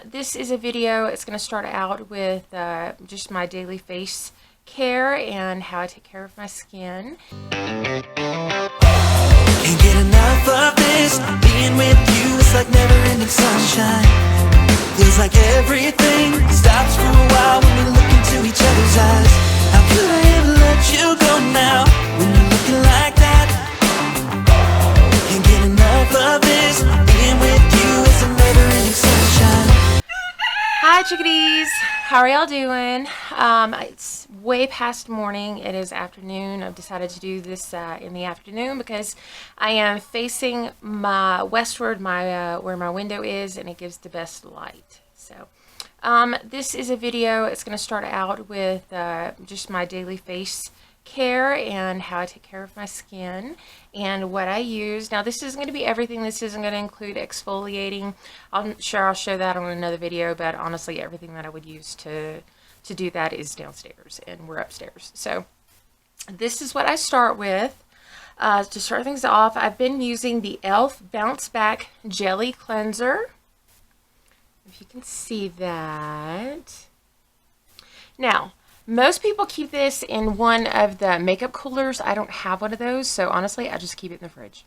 This is a video. It's going to start out with just my daily face care and how I take care of my skin. Can't get enough of this. Being with you is like never-ending sunshine. Feels like everything stops for a while when we look into each other's eyes. How could I ever let you go now when you're looking like that? Can't get enough of this. Being with you is a never-ending sunshine. Hi chickadees, how are y'all doing? It's way past morning. It is afternoon. I've decided to do this in the afternoon because I am facing my westward, where my window is, and it gives the best light. So this is a video. It's going to start out with just my daily face care and how I take care of my skin and what I use. Now this isn't going to be everything. This isn't going to include exfoliating. I'm sure I'll show that on another video, but honestly everything that I would use to do that is downstairs and we're upstairs. So this is what I start with. To start things off, I've been using the e.l.f. Bounce Back Jelly Cleanser. If you can see that. Now, most people keep this in one of the makeup coolers. I don't have one of those, so honestly, I just keep it in the fridge.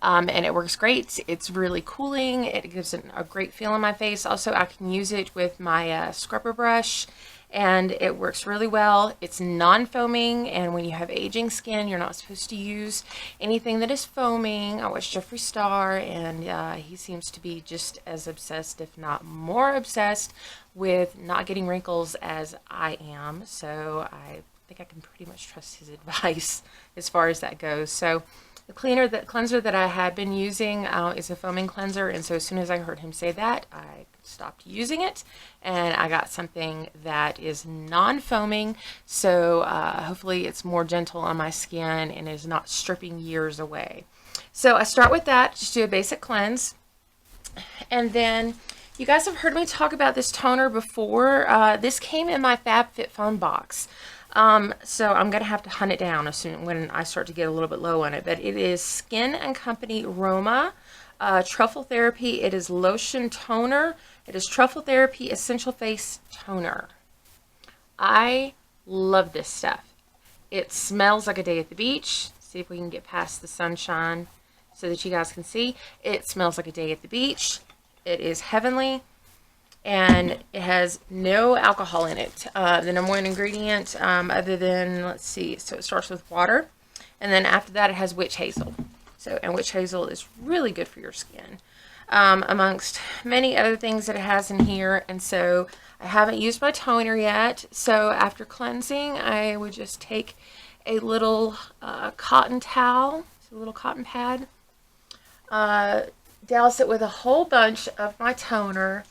And it works great. It's really cooling. It gives a great feel on my face. Also, I can use it with my scrubber brush, and it works really well. It's non-foaming, and when you have aging skin, you're not supposed to use anything that is foaming. I watched Jeffree Star, and he seems to be just as obsessed, if not more obsessed, with not getting wrinkles as I am. So I think I can pretty much trust his advice as far as that goes. So the cleanser that I had been using is a foaming cleanser, and so as soon as I heard him say that, I stopped using it, and I got something that is non-foaming, so hopefully it's more gentle on my skin and is not stripping years away. So I start with that, just do a basic cleanse, and then you guys have heard me talk about this toner before. This came in my FabFitFun box. So I'm going to have to hunt it down as soon when I start to get a little bit low on it. But it is Skin & Company Roma Truffle Therapy. It is lotion toner. It is Truffle Therapy Essential Face Toner. I love this stuff. It smells like a day at the beach. See if we can get past the sunshine so that you guys can see. It smells like a day at the beach. It is heavenly. And it has no alcohol in it. The number one ingredient, other than, let's see, so it starts with water, and then after that it has witch hazel. So, and witch hazel is really good for your skin, amongst many other things that it has in here. And so I haven't used my toner yet. So after cleansing, I would just take a little cotton towel, so a little cotton pad, douse it with a whole bunch of my toner,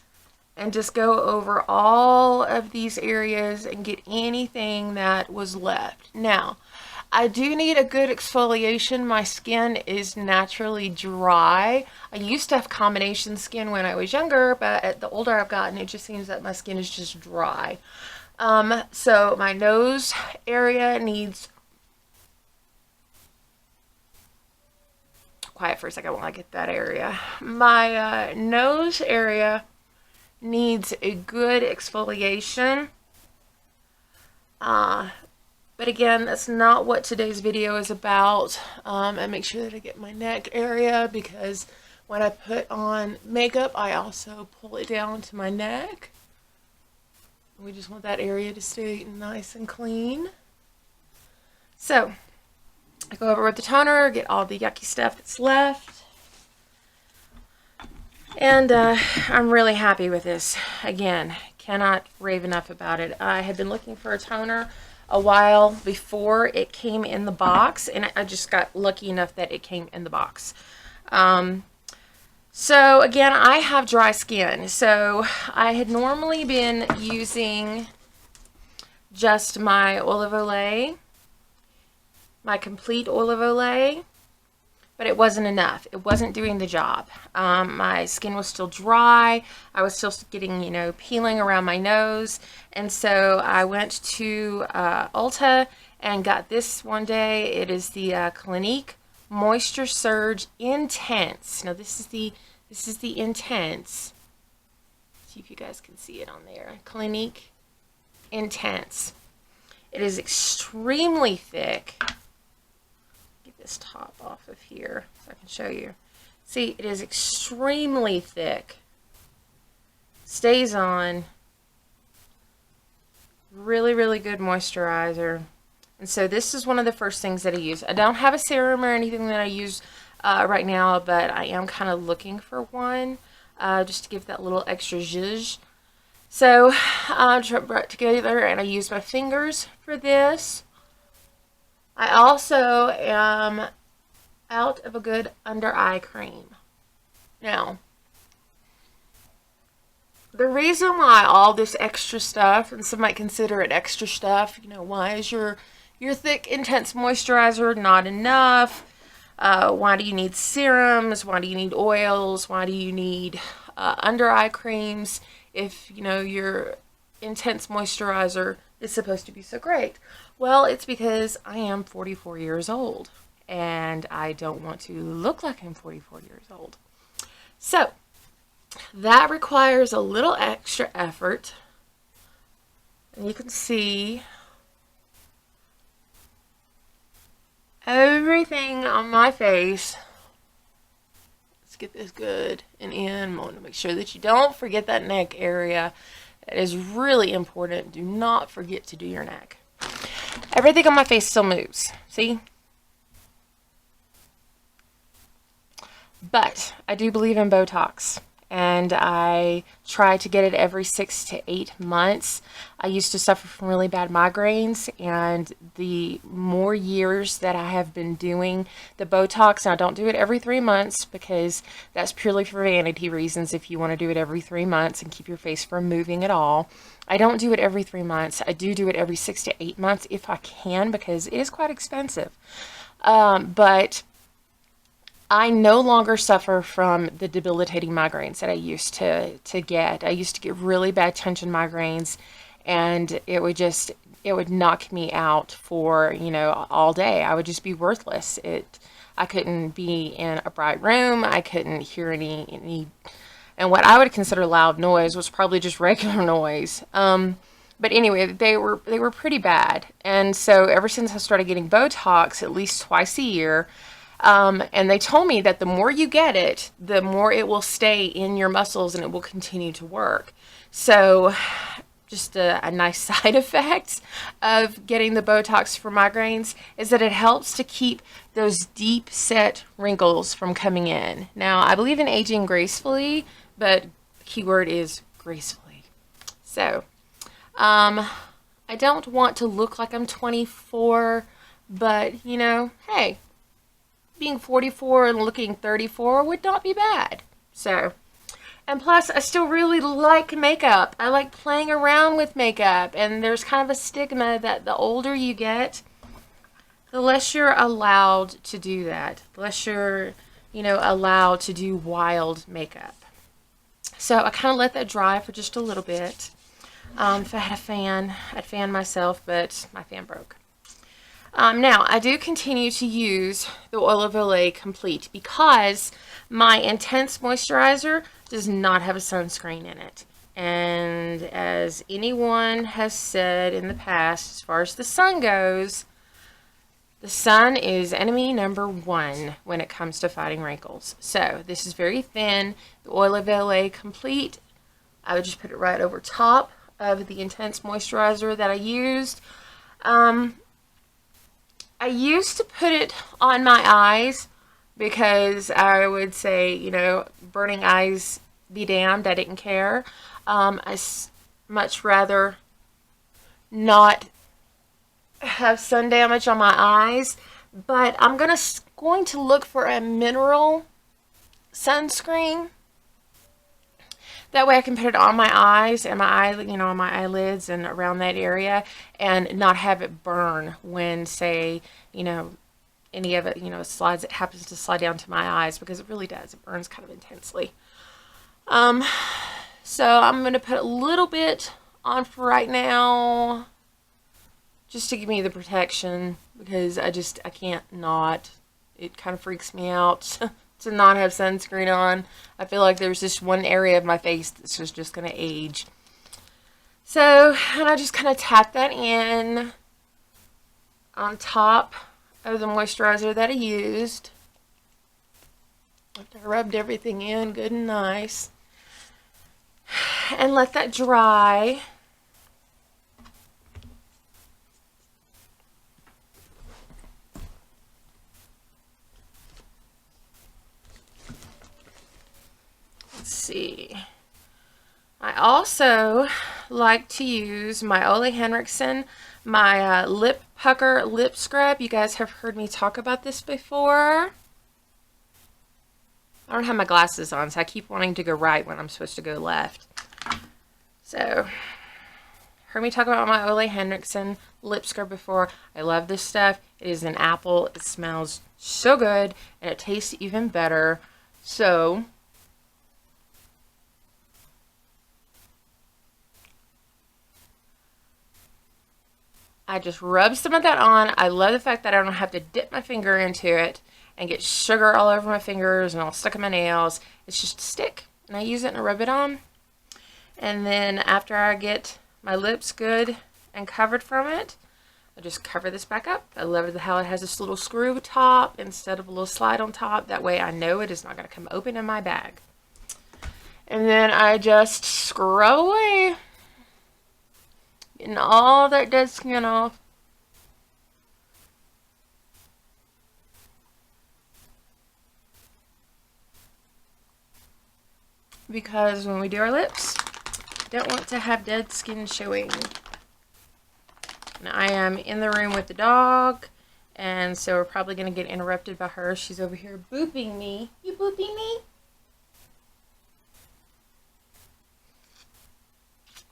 and just go over all of these areas and get anything that was left. Now, I do need a good exfoliation. My skin is naturally dry. I used to have combination skin when I was younger, but the older I've gotten, it just seems that my skin is just dry. So my nose area needs... Quiet for a second while I get that area. My nose area needs a good exfoliation, but again, that's not what today's video is about. And make sure that I get my neck area, because when I put on makeup, I also pull it down to my neck. We just want that area to stay nice and clean. So I go over with the toner, get all the yucky stuff that's left. And I'm really happy with this. Again, cannot rave enough about it. I had been looking for a toner a while before it came in the box, and I just got lucky enough that it came in the box. So again, I have dry skin, so I had normally been using just my olive oil, my complete olive oil, but it wasn't enough. It wasn't doing the job. My skin was still dry. I was still getting, peeling around my nose. And so I went to Ulta and got this one day. It is the Clinique Moisture Surge Intense. Now this is the Intense. See if you guys can see it on there. Clinique Intense. It is extremely thick. Get this top off of here so I can show you. See, it is extremely thick. Stays on. Really, really good moisturizer. And so this is one of the first things that I use. I don't have a serum or anything that I use right now, but I am kind of looking for one just to give that little extra zhuzh. So I brought it together and I use my fingers for this. I also am out of a good under eye cream. Now, the reason why all this extra stuff, and some might consider it extra stuff, you know, why is your thick, intense moisturizer not enough? Why do you need serums? Why do you need oils? Why do you need under eye creams if, you know, your intense moisturizer is supposed to be so great? Well, it's because I am 44 years old and I don't want to look like I'm 44 years old. So that requires a little extra effort. And you can see everything on my face. Let's get this good and in. I want to make sure that you don't forget that neck area. That is really important. Do not forget to do your neck. Everything on my face still moves. See? But I do believe in Botox. And I try to get it every 6 to 8 months. I used to suffer from really bad migraines, and the more years that I have been doing the Botox, and I don't do it every 3 months because that's purely for vanity reasons. If you want to do it every 3 months and keep your face from moving at all, I don't do it every 3 months. I do it every 6 to 8 months if I can, because it is quite expensive. But I no longer suffer from the debilitating migraines that I used to get. I used to get really bad tension migraines, and it would knock me out for, you know, all day. I would just be worthless. I couldn't be in a bright room. I couldn't hear any, and what I would consider loud noise was probably just regular noise. But anyway, they were pretty bad. And so ever since I started getting Botox at least twice a year, and they told me that the more you get it, the more it will stay in your muscles and it will continue to work. So just a nice side effect of getting the Botox for migraines is that it helps to keep those deep set wrinkles from coming in. Now, I believe in aging gracefully, but the key word is gracefully. So, I don't want to look like I'm 24, but, you know, hey, being 44 and looking 34 would not be bad. So, and plus, I still really like makeup. I like playing around with makeup, and there's kind of a stigma that the older you get, the less you're allowed to do that. The less you're, you know, allowed to do wild makeup. So I kind of let that dry for just a little bit. If I had a fan, I'd fan myself, but my fan broke. Now, I do continue to use the Oil of Olay Complete because my Intense Moisturizer does not have a sunscreen in it. And as anyone has said in the past, as far as the sun goes, the sun is enemy number one when it comes to fighting wrinkles. So, this is very thin. The Oil of Olay Complete, I would just put it right over top of the Intense Moisturizer that I used. I used to put it on my eyes because I would say, you know, burning eyes be damned, I didn't care. I much rather not have sun damage on my eyes, but I'm going to look for a mineral sunscreen. That way I can put it on my eyes and on my eyelids and around that area, and not have it burn when, say, you know, any of it, you know, it happens to slide down to my eyes, because it really does. It burns kind of intensely. So I'm going to put a little bit on for right now, just to give me the protection, because I can't not. It kind of freaks me out to not have sunscreen on. I feel like there's just one area of my face that's just going to age. So, and I just kind of tap that in on top of the moisturizer that I used. After I rubbed everything in good and nice. And let that dry. Let's see. I also like to use my Ole Henriksen, my Lip Pucker Lip Scrub. You guys have heard me talk about this before. I don't have my glasses on, so I keep wanting to go right when I'm supposed to go left. So, heard me talk about my Ole Henriksen Lip Scrub before. I love this stuff. It is an apple. It smells so good, and it tastes even better. So, I just rub some of that on. I love the fact that I don't have to dip my finger into it and get sugar all over my fingers and all stuck in my nails. It's just a stick, and I use it and I rub it on. And then after I get my lips good and covered from it, I just cover this back up. I love how it has this little screw top instead of a little slide on top. That way I know it is not going to come open in my bag. And then I just scrub away, getting all that dead skin off. Because when we do our lips, don't want to have dead skin showing. Now, I am in the room with the dog, and so we're probably going to get interrupted by her. She's over here booping me. You booping me?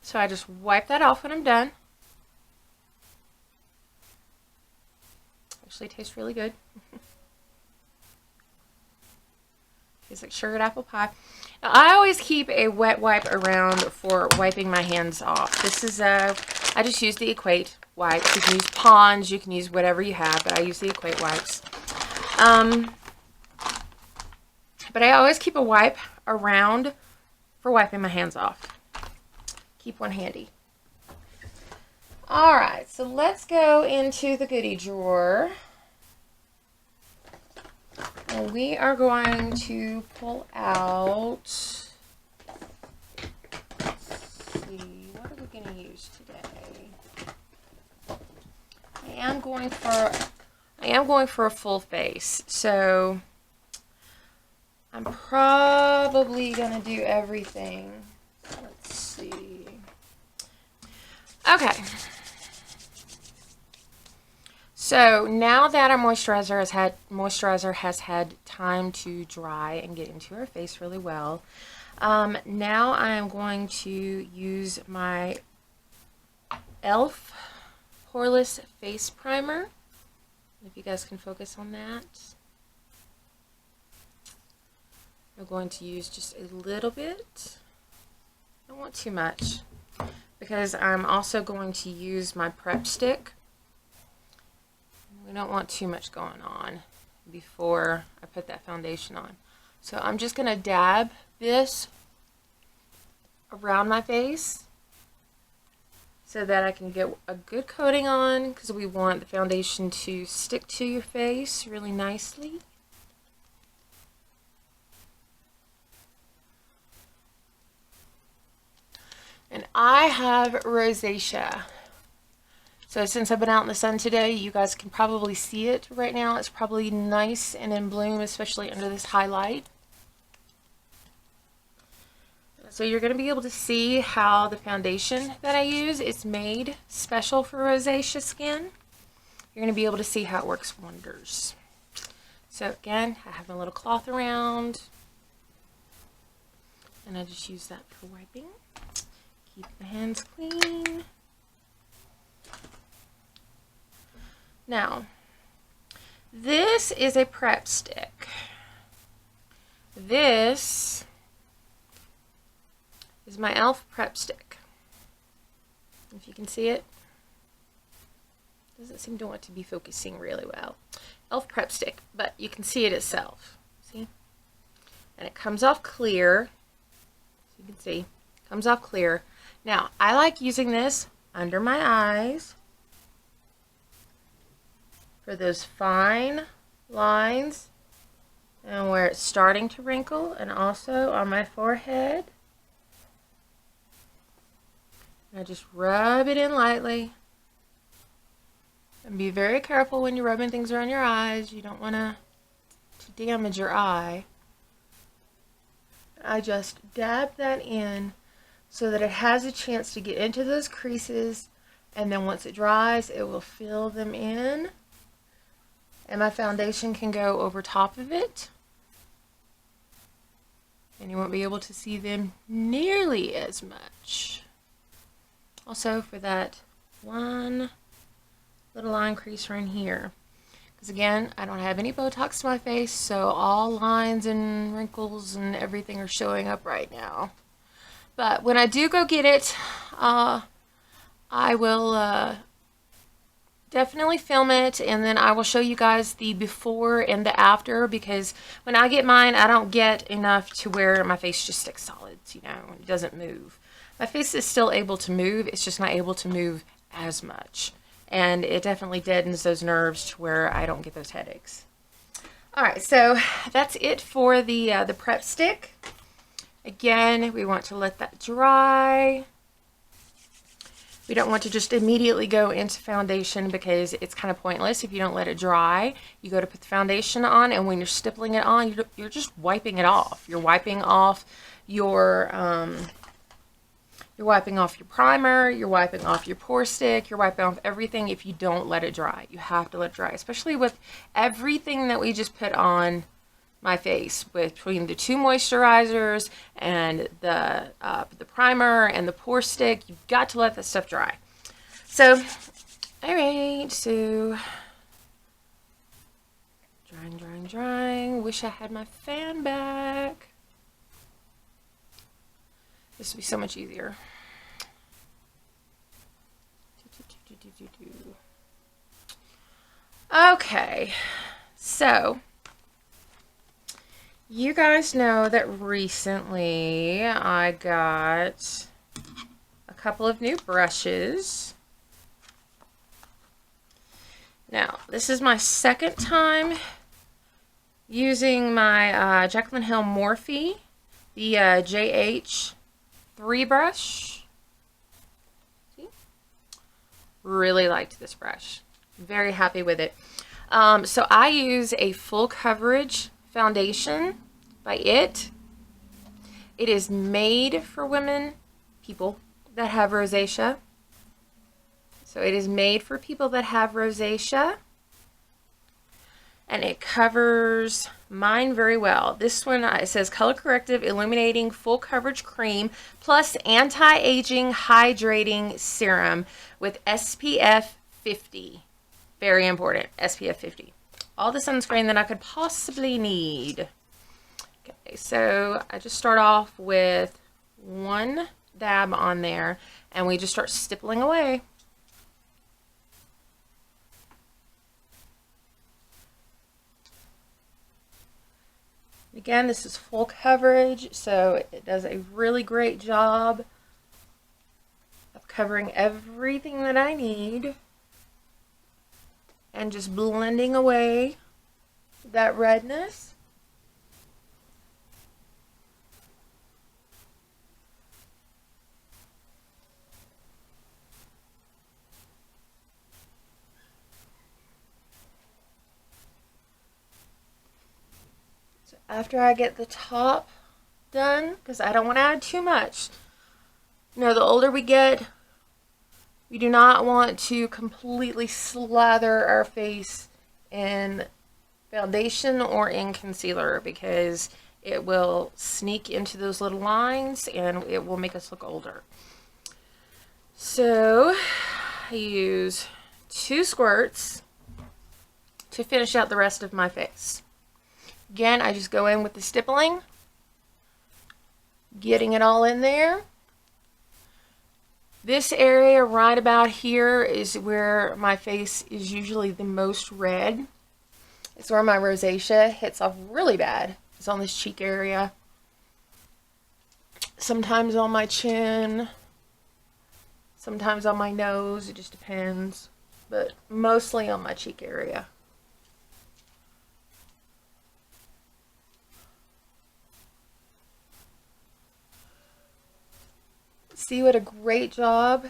So I just wipe that off when I'm done. Actually tastes really good. Tastes like sugared apple pie. Now, I always keep a wet wipe around for wiping my hands off. This is I just use the Equate wipes. You can use Pond's, you can use whatever you have, but I use the Equate wipes. But I always keep a wipe around for wiping my hands off. Keep one handy. Alright, so let's go into the goodie drawer. And we are going to pull out, let's see, what are we going to use today? I am going for a full face, so I'm probably going to do everything. Let's see. Okay. So now that our moisturizer has had time to dry and get into our face really well, now I am going to use my e.l.f. Poreless Face Primer. If you guys can focus on that. I'm going to use just a little bit. I don't want too much, because I'm also going to use my prep stick. We don't want too much going on before I put that foundation on. So I'm just going to dab this around my face so that I can get a good coating on, because we want the foundation to stick to your face really nicely. And I have rosacea. So since I've been out in the sun today, you guys can probably see it right now. It's probably nice and in bloom, especially under this highlight. So you're going to be able to see how the foundation that I use is made special for rosacea skin. You're going to be able to see how it works wonders. So again, I have my little cloth around, and I just use that for wiping. Keep my hands clean. Now, this is a prep stick. This is my e.l.f. prep stick. If you can see it. Doesn't seem to want to be focusing really well. e.l.f. prep stick, but you can see it itself. See? and it comes off clear. So you can see, it comes off clear. Now, I like using this under my eyes for those fine lines and where it's starting to wrinkle, and also on my forehead. And I just rub it in lightly. And be very careful when you're rubbing things around your eyes. You don't want to damage your eye. I just dab that in so that it has a chance to get into those creases, and then once it dries, it will fill them in. And my foundation can go over top of it. And you won't be able to see them nearly as much. Also for that one little line crease right here. Because again, I don't have any Botox to my face, so all lines and wrinkles and everything are showing up right now. But when I do go get it, I will definitely film it, and then I will show you guys the before and the after, because when I get mine, I don't get enough to where my face just sticks solid, you know, it doesn't move. My face is still able to move, it's just not able to move as much. And it definitely deadens those nerves to where I don't get those headaches. Alright, so that's it for the prep stick. Again, we want to let that dry. We don't want to just immediately go into foundation because it's kind of pointless if you don't let it dry. You go to put the foundation on, and when you're stippling it on, you're just wiping it off. You're wiping off your primer, you're wiping off your pore stick, you're wiping off everything if you don't let it dry. You have to let it dry, especially with everything that we just put on my face, between the two moisturizers and the primer and the pore stick. You've got to let that stuff dry. So, alright, so drying. Wish I had my fan back. This would be so much easier. Okay, so you guys know that recently I got a couple of new brushes. Now, this is my second time using my Jaclyn Hill Morphe, the JH3 brush. See? Really liked this brush. Very happy with it. So I use a full coverage foundation by it. It is made for people that have rosacea. So it is made for people that have rosacea, and it covers mine very well. This one, it says color corrective illuminating full coverage cream plus anti-aging hydrating serum with SPF 50. Very important, SPF 50. All the sunscreen that I could possibly need. Okay, so I just start off with one dab on there, and we just start stippling away. Again, this is full coverage, so it does a really great job of covering everything that I need and just blending away that redness. After I get the top done, because I don't want to add too much. You know, the older we get, we do not want to completely slather our face in foundation or in concealer, because it will sneak into those little lines and it will make us look older. So I use 2 squirts to finish out the rest of my face. Again, I just go in with the stippling, getting it all in there. This area right about here is where my face is usually the most red. It's where my rosacea hits off really bad. is on this cheek area. Sometimes on my chin. Sometimes on my nose. It just depends. But mostly on my cheek area. See what a great job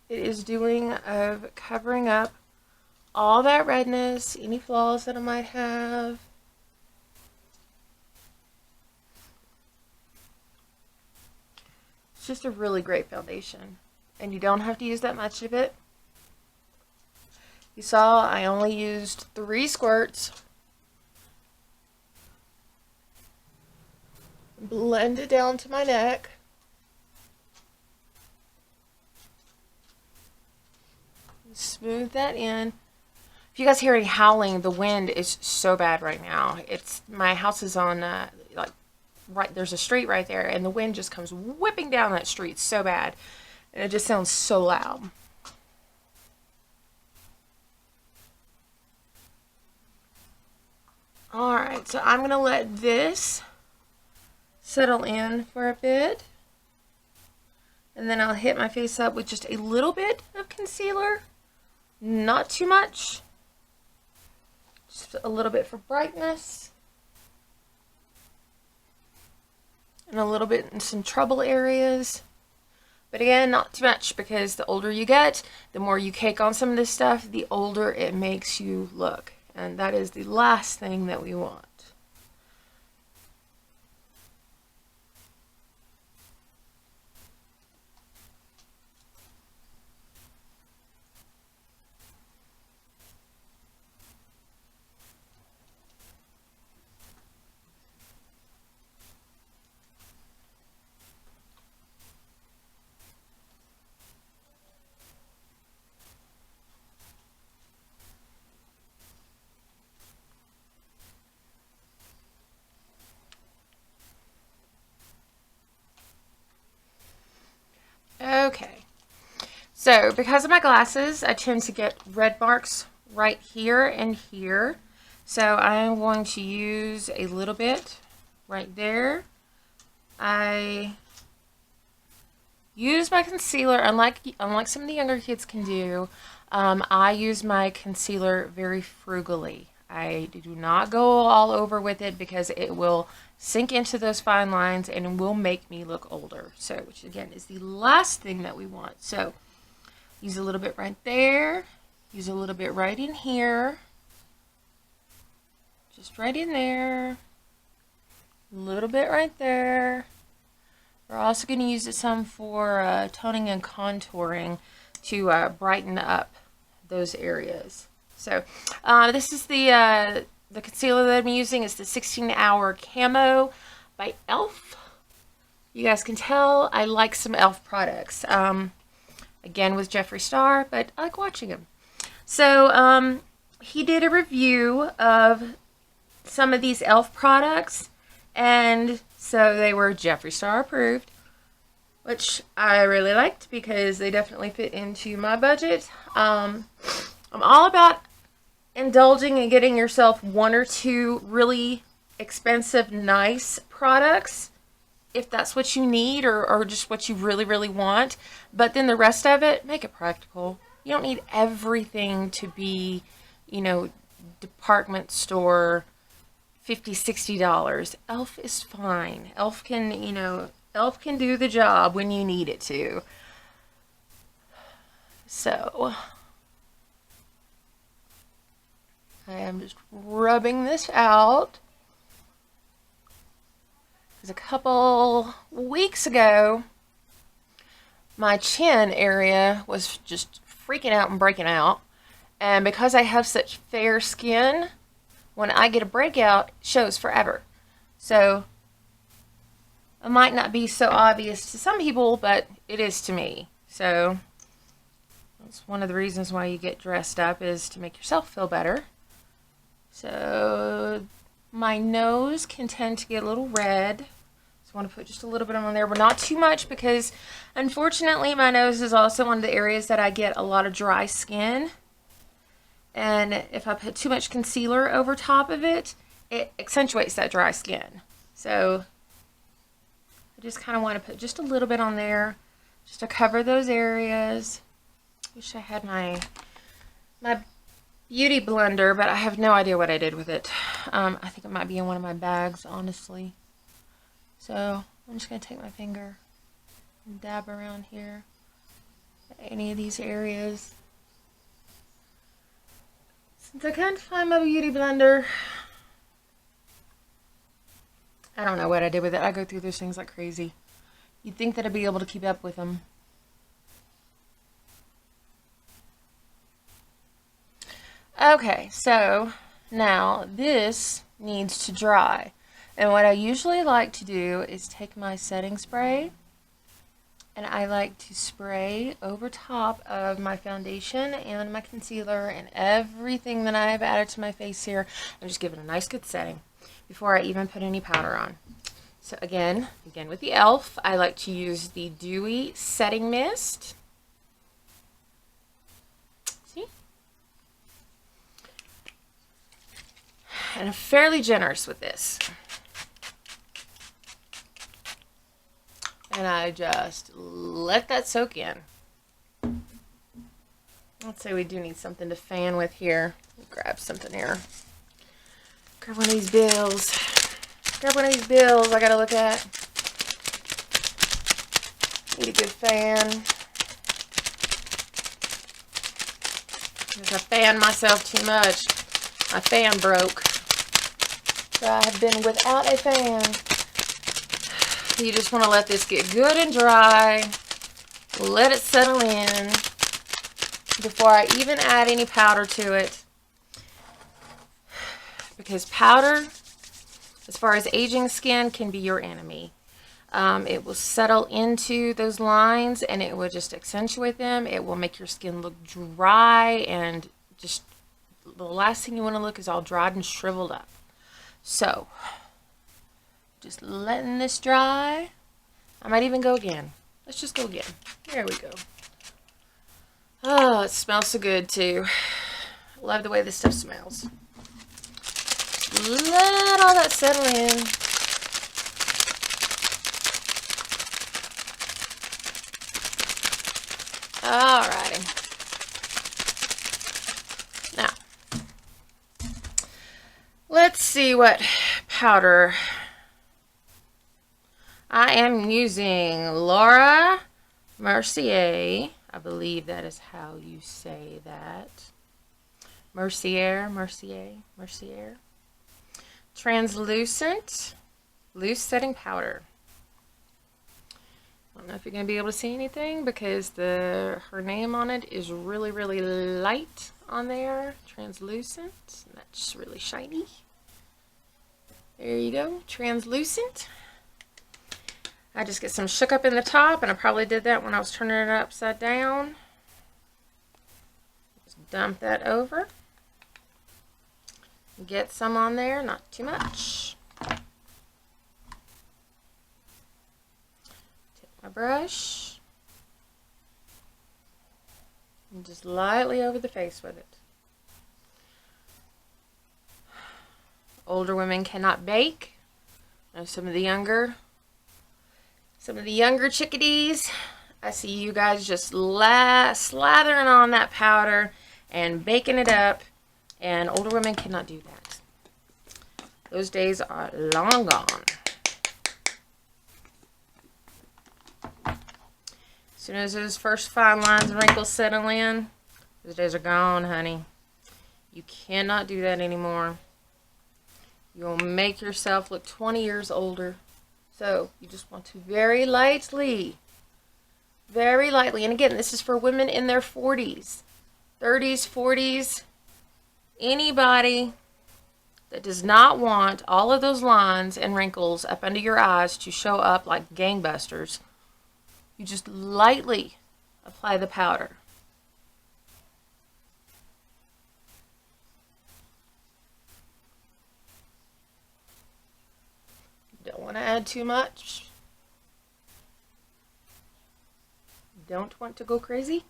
it is doing of covering up all that redness, any flaws that I might have. It's just a really great foundation, and you don't have to use that much of it. You saw I only used 3 squirts. Blend it down to my neck. Smooth that in. If you guys hear any howling, the wind is so bad right now. My house is on like right, there's a street right there, and the wind just comes whipping down that street so bad, and it just sounds so loud. All right, so I'm gonna let this settle in for a bit, and then I'll hit my face up with just a little bit of concealer. Not too much, just a little bit for brightness, and a little bit in some trouble areas. But again, not too much, because the older you get, the more you cake on some of this stuff, the older it makes you look. And that is the last thing that we want. Okay, so because of my glasses, I tend to get red marks right here and here. So I'm going to use a little bit right there. I use my concealer, unlike some of the younger kids can do. I use my concealer very frugally. I do not go all over with it, because it will sink into those fine lines and will make me look older. So, which again is the last thing that we want. So, use a little bit right there. Use a little bit right in here. Just right in there. A little bit right there. We're also going to use it some for toning and contouring to brighten up those areas. So this is the concealer that I'm using. It's the 16-Hour Camo by e.l.f. You guys can tell I like some e.l.f. products. Again, with Jeffree Star, but I like watching him. So he did a review of some of these e.l.f. products, and so they were Jeffree Star approved, which I really liked because they definitely fit into my budget. I'm all about indulging and getting yourself 1 or 2 really expensive, nice products, if that's what you need, or just what you really, really want. But then the rest of it, make it practical. You don't need everything to be, you know, department store $50, $60. e.l.f. is fine. e.l.f. can, you know, e.l.f. can do the job when you need it to. So I am just rubbing this out. Because a couple weeks ago, my chin area was just freaking out and breaking out. And because I have such fair skin, when I get a breakout, it shows forever. So it might not be so obvious to some people, but it is to me. So that's one of the reasons why you get dressed up, is to make yourself feel better. So my nose can tend to get a little red. So I want to put just a little bit on there, but not too much, because unfortunately my nose is also one of the areas that I get a lot of dry skin. And if I put too much concealer over top of it, it accentuates that dry skin. So I just kind of want to put just a little bit on there just to cover those areas. Wish I had my beauty blender, but I have no idea what I did with it. I think it might be in one of my bags, honestly. So I'm just going to take my finger and dab around here at any of these areas. Since I can't find my beauty blender, I don't know what I did with it. I go through those things like crazy. You'd think that I'd be able to keep up with them. Okay, so now this needs to dry. And what I usually like to do is take my setting spray and I like to spray over top of my foundation and my concealer and everything that I have added to my face here. I'm just giving it a nice good setting before I even put any powder on. So again with the e.l.f., I like to use the Dewy Setting Mist. See? And I'm fairly generous with this. And I just let that soak in. Let's say we do need something to fan with here. Grab something here. Grab one of these bills. Grab one of these bills I gotta look at. Need a good fan. If I fan myself too much, my fan broke. So I have been without a fan. You just want to let this get good and dry. Let it settle in before I even add any powder to it. Because powder, as far as aging skin, can be your enemy. It will settle into those lines and it will just accentuate them. It will make your skin look dry, and just the last thing you want to look is all dried and shriveled up. So just letting this dry. I might even go again. Let's just go again. There we go. Oh, it smells so good too. Love the way this stuff smells. Let all that settle in. Alrighty. Now, let's see what powder. I am using Laura Mercier. I believe that is how you say that. Mercier. Translucent Loose Setting Powder. I don't know if you're going to be able to see anything because her name on it is really, really light on there. Translucent. That's really shiny. There you go. Translucent. I just get some shook up in the top, and I probably did that when I was turning it upside down. Just dump that over. Get some on there, not too much. Take my brush and just lightly over the face with it. Older women cannot bake. I know some of the younger chickadees, I see you guys just slathering on that powder and baking it up, and older women cannot do that. Those days are long gone. As soon as those first fine lines and wrinkles settle in, those days are gone, honey. You cannot do that anymore. You'll make yourself look 20 years older. So you just want to very lightly, and again, this is for women in their 40s, 30s, 40s, anybody that does not want all of those lines and wrinkles up under your eyes to show up like gangbusters. You just lightly apply the powder. Don't want to add too much. Don't want to go crazy.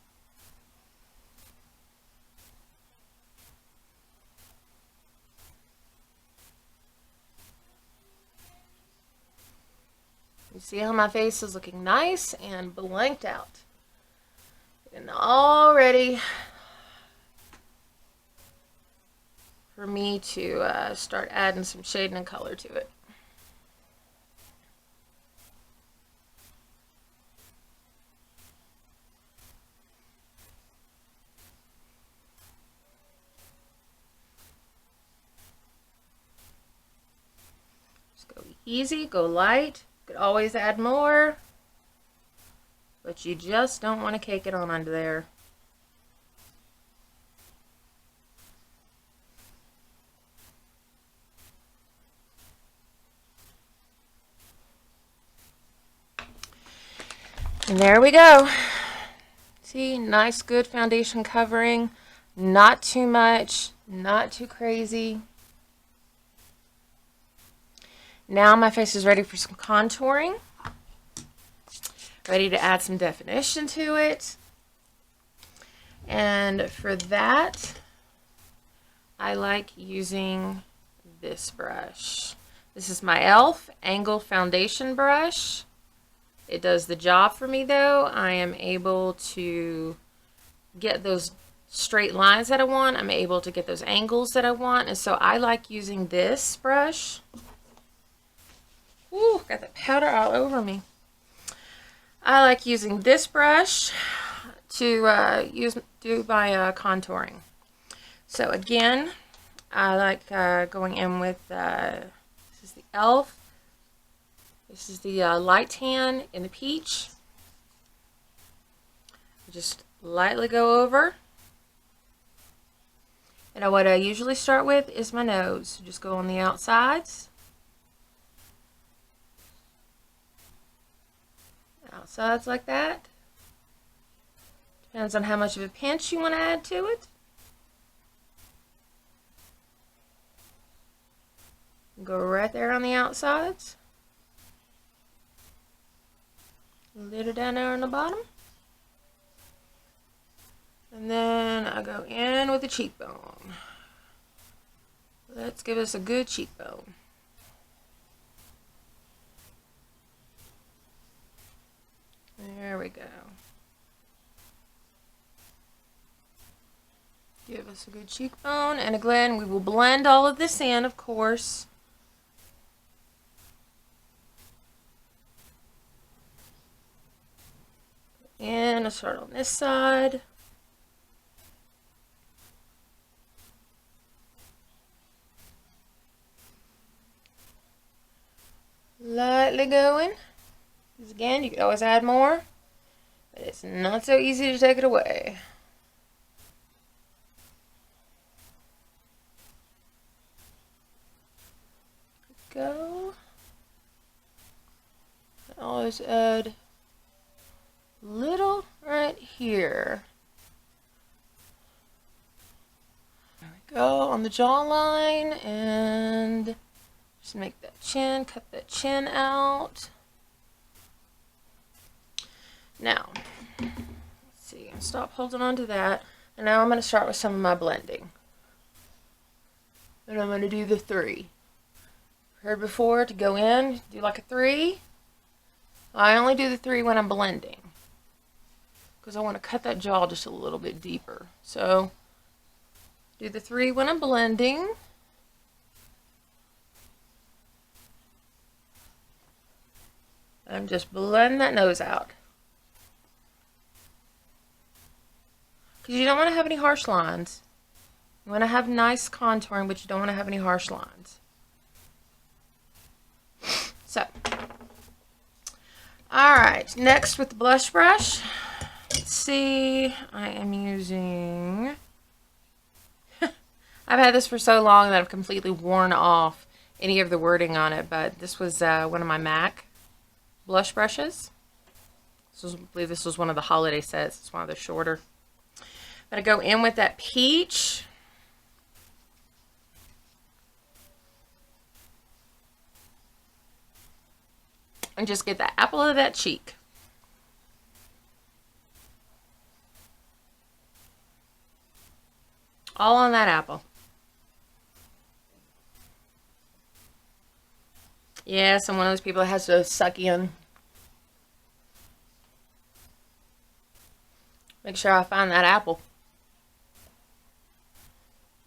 See how my face is looking nice and blanked out. And all ready for me to start adding some shading and color to it. Just go easy, go light. You could always add more, but you just don't want to cake it on under there. And there we go. See, nice, good foundation covering. Not too much, not too crazy. Now my face is ready for some contouring. Ready to add some definition to it. And for that, I like using this brush. This is my e.l.f. Angle Foundation Brush. It does the job for me though. I am able to get those straight lines that I want. I'm able to get those angles that I want. And so I like using this brush. Ooh, got that powder all over me. I like using this brush to do my contouring. So again, I like going in with, this is the e.l.f. This is the light tan in the peach. Just lightly go over. And what I usually start with is my nose. Just go on the outsides. Outsides like that. Depends on how much of a pinch you want to add to it. Go right there on the outsides. A little down there on the bottom. And then I go in with the cheekbone. Let's give us a good cheekbone. There we go. Give us a good cheekbone. And again, we will blend all of this in, of course. And I'll start on this side. Lightly going. Because again, you can always add more, but it's not so easy to take it away. Go. I always add little right here. There we go on the jawline, and just make that chin, cut that chin out. Now, let's see, stop holding on to that. And now I'm going to start with some of my blending. And I'm going to do the 3. Heard before, to go in, do like a 3. I only do the 3 when I'm blending, because I want to cut that jaw just a little bit deeper. So, do the 3 when I'm blending. And just blend that nose out. Because you don't want to have any harsh lines. You want to have nice contouring, but you don't want to have any harsh lines. So, alright, next with the blush brush. Let's see, I am using... I've had this for so long that I've completely worn off any of the wording on it, but this was one of my MAC blush brushes. I believe this was one of the holiday sets. It's one of the shorter. I'm going to go in with that peach. And just get the apple of that cheek. All on that apple. Yes, I'm one of those people that has to suck in Make sure I find that apple.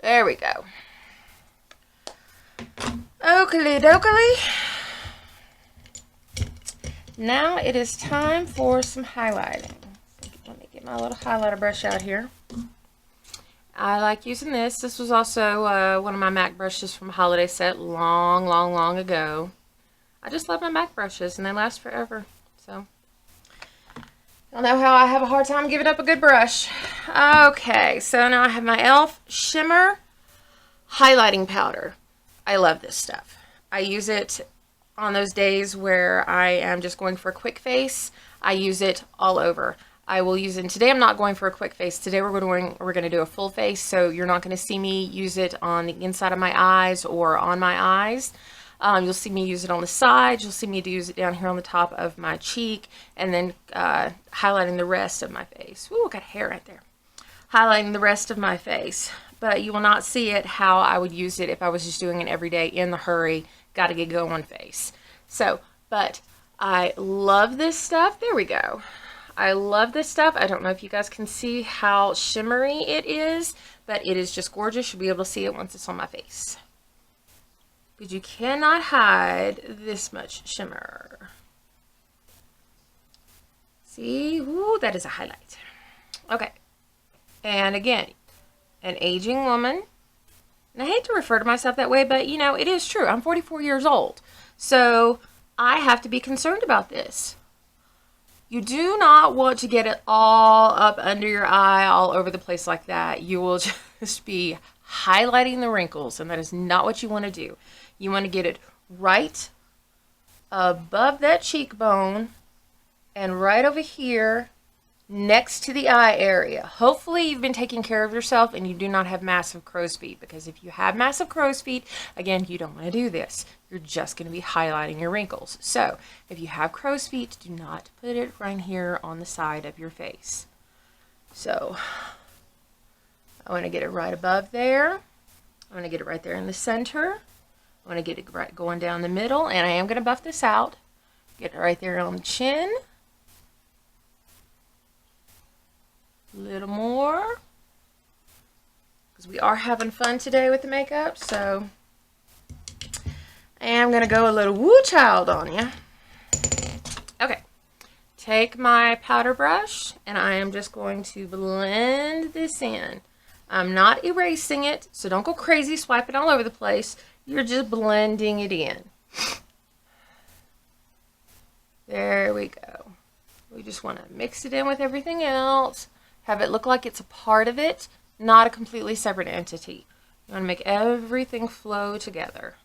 There we go. Oakley dokley. Now it is time for some highlighting. Let me get my little highlighter brush out here. I like using this. This was also one of my MAC brushes from a holiday set long ago. I just love my MAC brushes and they last forever. So, y'all know how I have a hard time giving up a good brush. Okay, so now I have my e.l.f. Shimmer Highlighting Powder. I love this stuff. I use it on those days where I am just going for a quick face. I use it all over. I will use it. Today I'm not going for a quick face. Today we're going to do a full face, so you're not going to see me use it on the inside of my eyes or on my eyes. You'll see me use it on the sides. You'll see me use it down here on the top of my cheek, and then highlighting the rest of my face. Ooh, got hair right there. Highlighting the rest of my face. But you will not see it how I would use it if I was just doing it every day in the hurry, got to get going face. So, but I love this stuff. There we go. I love this stuff. I don't know if you guys can see how shimmery it is, but it is just gorgeous. You'll be able to see it once it's on my face. But you cannot hide this much shimmer. See? Ooh, that is a highlight. Okay. And again, an aging woman. And I hate to refer to myself that way, but you know, it is true. I'm 44 years old. So I have to be concerned about this. You do not want to get it all up under your eye, all over the place like that. You will just be highlighting the wrinkles, and that is not what you want to do. You want to get it right above that cheekbone and right over here next to the eye area. Hopefully you've been taking care of yourself and you do not have massive crow's feet, because if you have massive crow's feet, again, you don't want to do this. You're just going to be highlighting your wrinkles. So if you have crow's feet, do not put it right here on the side of your face. So I want to get it right above there. I want to get it right there in the center. I want to get it right going down the middle, and I am going to buff this out. Get it right there on the chin. A little more, because we are having fun today with the makeup. So I am going to go a little woo child on you. Okay, take my powder brush and I am just going to blend this in. I'm not erasing it, so don't go crazy swiping all over the place. You're just blending it in. There we go. We just want to mix it in with everything else. Have it look like it's a part of it, not a completely separate entity. You want to make everything flow together.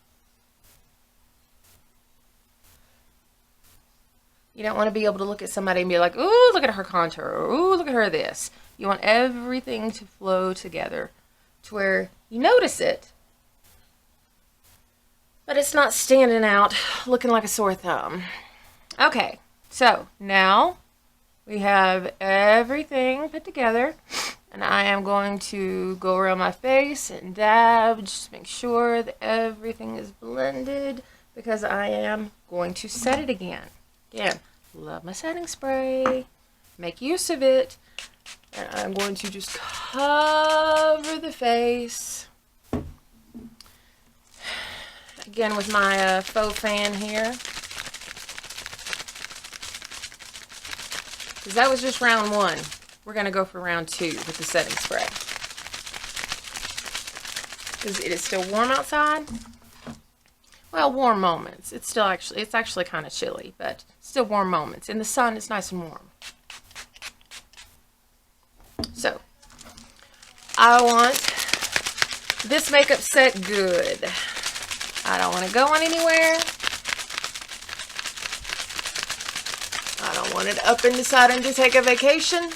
You don't want to be able to look at somebody and be like, ooh, look at her contour, or ooh, look at her this. You want everything to flow together to where you notice it, but it's not standing out looking like a sore thumb. Okay, so now we have everything put together, and I am going to go around my face and dab, just make sure that everything is blended, because I am going to set it again. Again, love my setting spray, make use of it, and I'm going to just cover the face. Again with my faux fan here. Because that was just round one. We're going to go for round two with the setting spray. Because it is still warm outside. Well, warm moments. It's actually kind of chilly, but still warm moments. In the sun, it's nice and warm. So, I want this makeup set good. I don't want to go on anywhere. I don't want it up and deciding to take a vacation.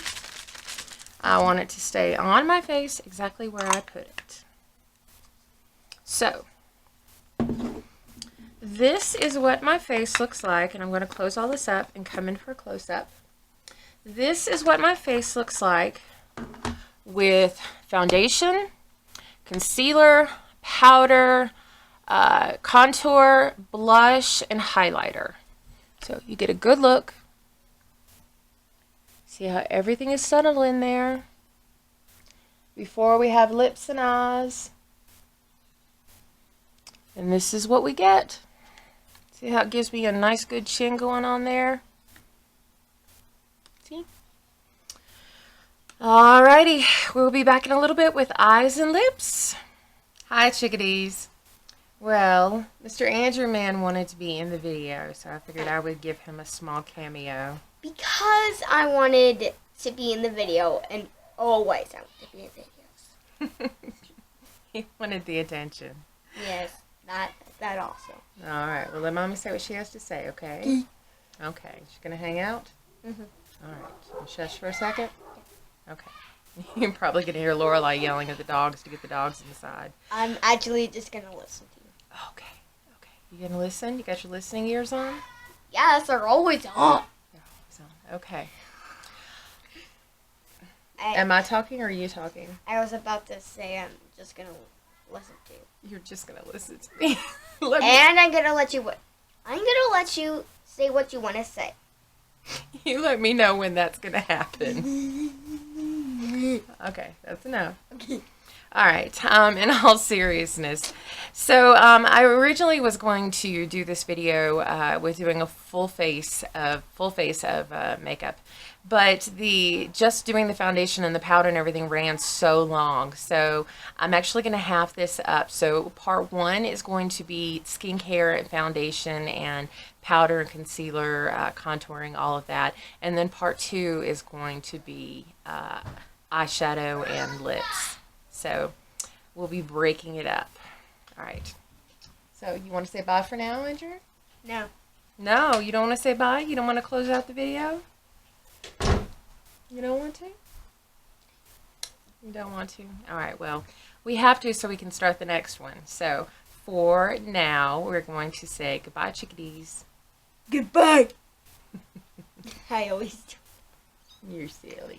I want it to stay on my face exactly where I put it. So, this is what my face looks like, and I'm going to close all this up and come in for a close-up. This is what my face looks like with foundation, concealer, powder, contour, blush, and highlighter. So you get a good look. See how everything is settled in there before we have lips and eyes. And this is what we get. See how it gives me a nice good chin going on there? See? Alrighty, we'll be back in a little bit with eyes and lips. Hi, chickadees. Well, Mr. Andrew Man wanted to be in the video, so I figured I would give him a small cameo. Because I wanted to be in the video, and always I want to be in videos. He wanted the attention. Yes, that also. Alright, well let Mommy say what she has to say, okay? Okay, she's going to hang out? Mm-hmm. Alright, shush for a second? Okay. You're probably going to hear Lorelai yelling at the dogs to get the dogs inside. I'm actually just going to listen to you. Okay. You going to listen? You got your listening ears on? Yes, they're always on. Okay. Am I talking or are you talking? I was about to say I'm just going to listen to you. You're just going to listen to me. And I'm going to let you say what you want to say. You let me know when that's going to happen. Okay, that's enough. Okay. All right, in all seriousness. So I originally was going to do this video with doing a full face of makeup, but just doing the foundation and the powder and everything ran so long. So I'm actually going to half this up. So part one is going to be skincare and foundation and powder and concealer, contouring, all of that. And then part two is going to be eyeshadow and lips. So we'll be breaking it up. All right. So you want to say bye for now, Andrew? No. No, you don't want to say bye? You don't want to close out the video? You don't want to? You don't want to? All right, well, we have to so we can start the next one. So for now, we're going to say goodbye, chickadees. Goodbye. I always do. You're silly.